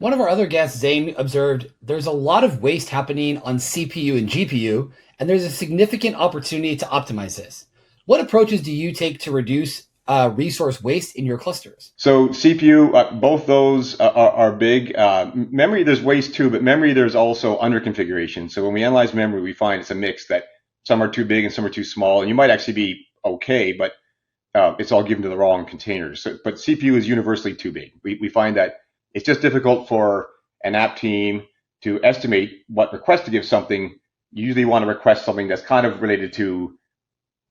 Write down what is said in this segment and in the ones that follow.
One of our other guests, Zane, observed there's a lot of waste happening on CPU and GPU, and there's a significant opportunity to optimize this. What approaches do you take to reduce resource waste in your clusters? So CPU, both those are big. Memory, there's waste too, but memory, there's also under configuration. So when we analyze memory, we find it's a mix that some are too big and some are too small, and you might actually be okay, but it's all given to the wrong containers. So, but CPU is universally too big. We find that it's just difficult for an app team to estimate what request to give something. You usually want to request something that's kind of related to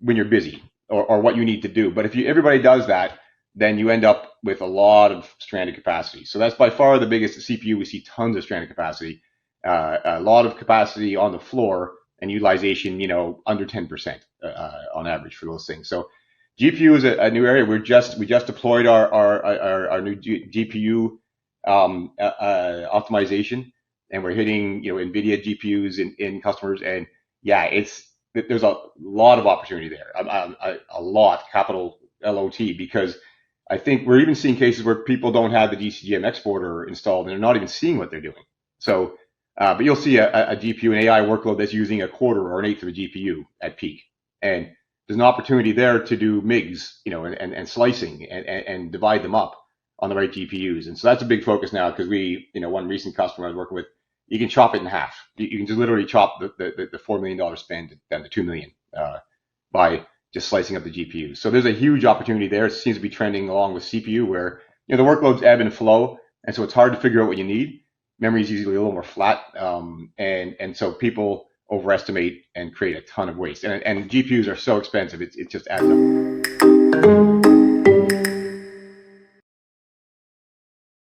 when you're busy or what you need to do. But if everybody does that, then you end up with a lot of stranded capacity. So that's by far the biggest. The CPU, we see tons of stranded capacity, a lot of capacity on the floor, and utilization, under 10% on average for those things. So GPU is a new area. We just deployed our new GPU optimization, and we're hitting NVIDIA GPUs in customers, and yeah, there's a lot of opportunity there, a lot, capital LOT, because I think we're even seeing cases where people don't have the DCGM exporter installed and they're not even seeing what they're doing. So, but you'll see a GPU and AI workload that's using a quarter or an eighth of a GPU at peak, and there's an opportunity there to do MIGs, and slicing and divide them up on the right GPUs. And so that's a big focus now because one recent customer I was working with, you can chop it in half. You can just literally chop the $4 million spend down to $2 million by just slicing up the GPUs. So there's a huge opportunity there. It seems to be trending along with CPU where, the workloads ebb and flow. And so it's hard to figure out what you need. Memory is usually a little more flat. And so people overestimate and create a ton of waste. And GPUs are so expensive, it just adds up.